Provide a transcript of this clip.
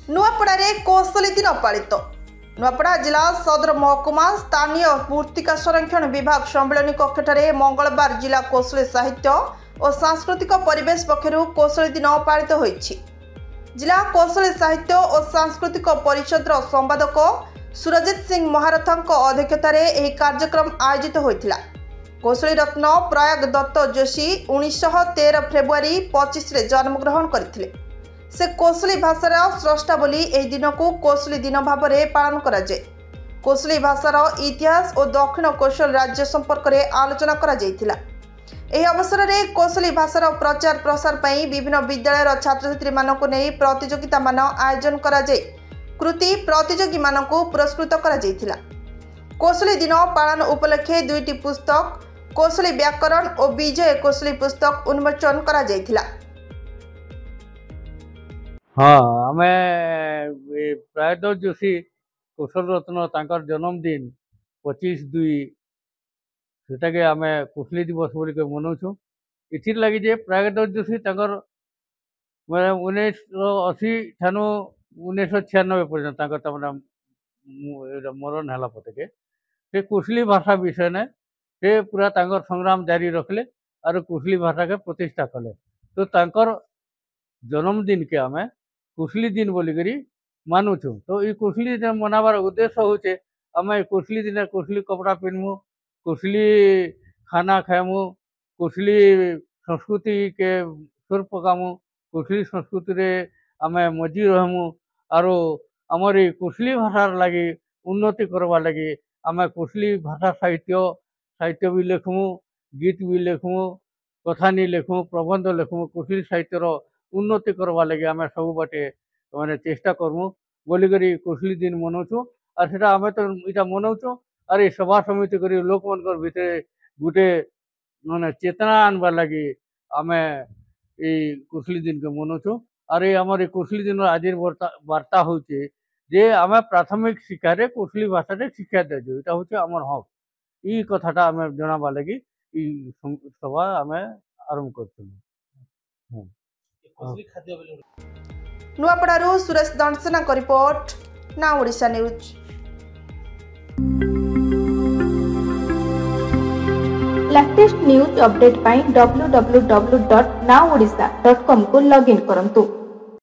नुआपड़ारे कौशली दिन पालित। नुआपड़ा जिला सदर महकुमा स्थानीय मूर्तिका संरक्षण विभाग सम्मेलन कक्षठारे मंगलवार जिला कौशली साहित्य और सांस्कृतिक परिवेश पक्षरु कौशली दिन पालित होईछि। जिला कौशली साहित्य और सांस्कृतिक परिषद संपादक सुरजित सिंह महारथଙ୍କ अध्यक्षतारे एही कार्यक्रम आयोजित होइथिला। कौशली रत्न प्रयाग दत्त जोशी 1913 फेब्रुआरी 25 रे जन्मग्रहण करथिले। से कौशली भाषार स्रष्टा बोली एही दिन को कौशली दिन भाव में पालन करा जाय। कौशली भाषार इतिहास और दक्षिण कौशल राज्य संपर्क में आलोचना करा जायथिला। एही अवसर में कौशली भाषार प्रचार प्रसार पई विभिन्न विद्यालय छात्र छात्री मानक नहीं प्रतियोगिता मान आयोजन करा जाय। कृति प्रतियोगी मानक पुरस्कृत करा जायथिला। कौशली दिन पालन उपलक्षे दुईटी पुस्तक कौशली व्याकरण और विजय कौशली पुस्तक उन्मोचन करा जायथिला। हाँ आमे प्रायद जोशी कौशल रत्न तांकर जन्मदिन 25/2 सेटा के आमे कौशली दिवस बोली के मनाउछु। इथिर लगी जे प्रायद जोशी तांकर माने 1980 ठानु 1996 पर्यंत तांकर तमना मरण हला पते से कौशली भाषा विषय ने से पूरा तांकर संग्राम जारी रखले और कौशली भाषा के प्रतिष्ठा कले। तो तांकर जन्मदिन के आमे कौशली दिन बोलिकी मानुछु। तो ये कौशली दिन मनाबार उद्देश्य होचे आम कौशली दिन कौशली कपड़ा पिन्हमु, कौशली खाना खाएमु, कौशली संस्कृति के सुर पकामु, कौशली संस्कृति रे आम मजी रहमु और आमर कौशली भाषार लगी उन्नति करवा लगी आम कौशली भाषा साहित्य भी लेखमु, गीत भी लेखमु, कथानी लेखमु, प्रबंध लेखमु, कौशली साहित्यर उन्नति करवा लगे आम सब बाटे मैंने चेष्टा करमु बोलिकी कौशली दिन मनाउछु। और सेटा आम तो इटा मनाउछु और ये सभा समिति करी लोक मन भितर गोटे माने चेतना आनबार लगी आम ये कौशली दिन के मनाउछु। और ये आमर कौशली दिन आज वार्ता होचे जे आम प्राथमिक शिक्षा रे कौशली भाषा शिक्षा दिया यहाँ हूँ आमर हक। ये कथाटा आम जनाबा लगी सभा आम आरंभ कर। नुआपड़ारू सुरेश दंडसेना को report, now Odisha news. Latest news update पाई www.nowodisha.com को लॉगिन करंतु।